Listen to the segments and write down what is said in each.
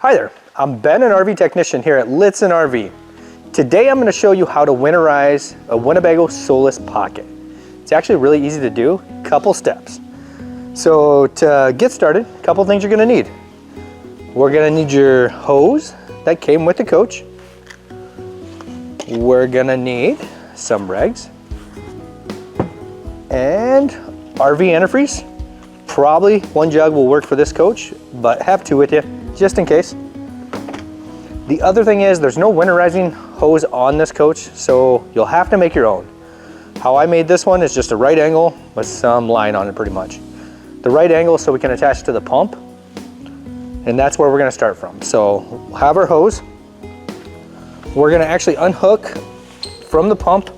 Hi there, I'm Ben, an RV technician here at Lichtsinn RV. Today I'm going to show you how to winterize a Winnebago Solis Pocket. It's actually really easy to do, couple steps. So to get started, a couple things you're going to need. We're going to need your hose that came with the coach. We're going to need some rags and RV antifreeze. Probably one jug will work for this coach, but have two with you just in case. The other thing is there's no winterizing hose on this coach, so you'll have to make your own. How I made this one is just a right angle with some line on it pretty much. The right angle so we can attach to the pump, and that's where we're going to start from. So we'll have our hose. We're going to actually unhook from the pump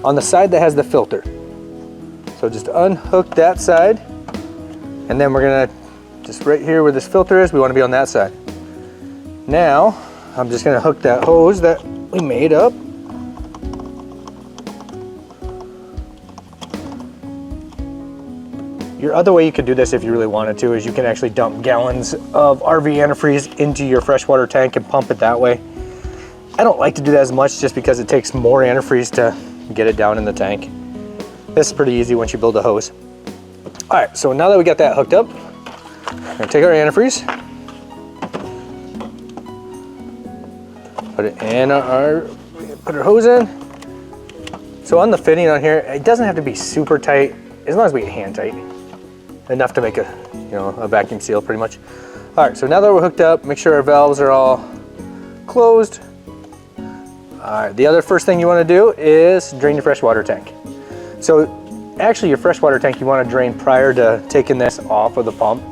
on the side that has the filter. So just unhook that side, and then we're going to just right here where this filter is, we want to be on that side. Now I'm just going to hook that hose that we made up. Your other way you could do this if you really wanted to is you can actually dump gallons of RV antifreeze into your freshwater tank and pump it that way. I don't like to do that as much just because it takes more antifreeze to get it down in the tank. This is pretty easy once you build a hose. All right, so now that we got that hooked up, we're gonna take our antifreeze, put it in put our hose in. So on the fitting on here, it doesn't have to be super tight, as long as we get hand tight. Enough to make a vacuum seal pretty much. All right, so now that we're hooked up, make sure our valves are all closed. All right, the other first thing you want to do is drain your freshwater tank. So actually your freshwater tank you want to drain prior to taking this off of the pump,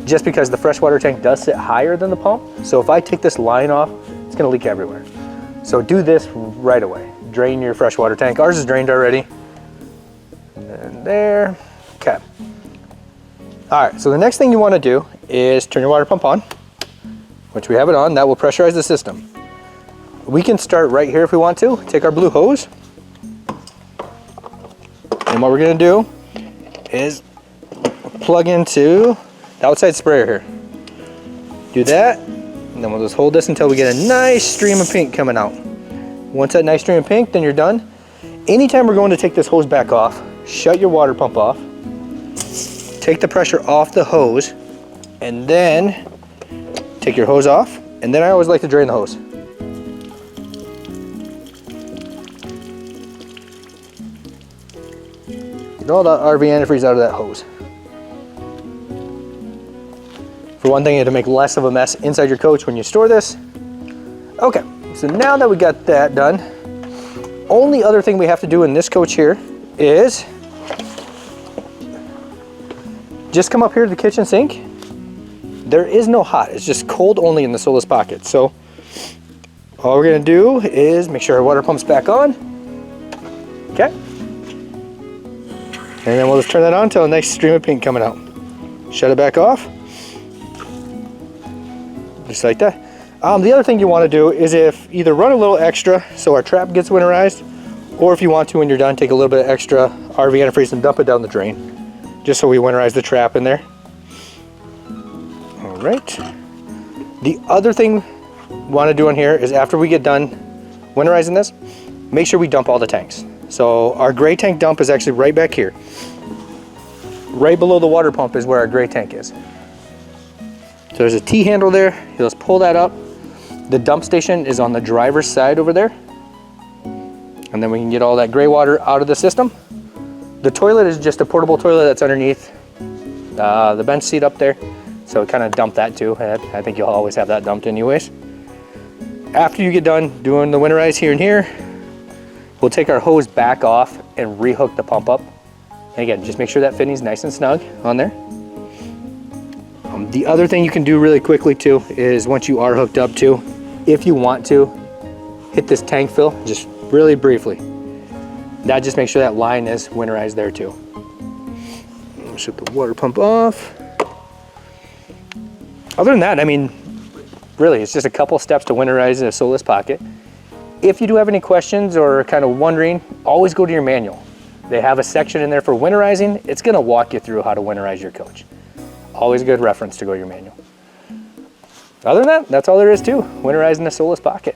just because the freshwater tank does sit higher than the pump. So if I take this line off, it's going to leak everywhere. So do this right away. Drain your freshwater tank. Ours is drained already. And there. Okay. All right, so the next thing you want to do is turn your water pump on, which we have it on. That will pressurize the system. We can start right here if we want to. Take our blue hose. And what we're going to do is plug into the outside sprayer here. Do that, and then we'll just hold this until we get a nice stream of pink coming out. Once that nice stream of pink, then you're done. Anytime we're going to take this hose back off, shut your water pump off. Take the pressure off the hose, and then take your hose off, and then I always like to drain the hose. Get all the RV antifreeze out of that hose. For one thing, to make less of a mess inside your coach when you store this. Okay, so now that we got that done, only other thing we have to do in this coach here is just come up here to the kitchen sink. There is no hot, it's just cold only in the Solis Pocket. So all we're gonna do is make sure our water pump's back on. Okay. And then we'll just turn that on until a nice stream of pink coming out. Shut it back off. Just like that. The other thing you want to do is if either run a little extra so our trap gets winterized, or if you want to when you're done, take a little bit of extra RV antifreeze and dump it down the drain. Just so we winterize the trap in there. All right. The other thing we want to do in here is after we get done winterizing this, make sure we dump all the tanks. So our gray tank dump is actually right back here. Right below the water pump is where our gray tank is. So there's a T-handle there. You just pull that up. The dump station is on the driver's side over there. And then we can get all that gray water out of the system. The toilet is just a portable toilet that's underneath the bench seat up there. So kind of dump that too. I think you'll always have that dumped anyways. After you get done doing the winterize here and here, we'll take our hose back off and rehook the pump up. And again, just make sure that fitting's nice and snug on there. The other thing you can do really quickly too is once you are hooked up too, if you want to, hit this tank fill just really briefly. That just makes sure that line is winterized there too. Shut the water pump off. Other than that, I mean, really, it's just a couple steps to winterize a Solis Pocket. If you do have any questions or kind of wondering, always go to your manual. They have a section in there for winterizing. It's gonna walk you through how to winterize your coach. Always a good reference to go to your manual. Other than that, that's all there is to winterizing the Solis Pocket.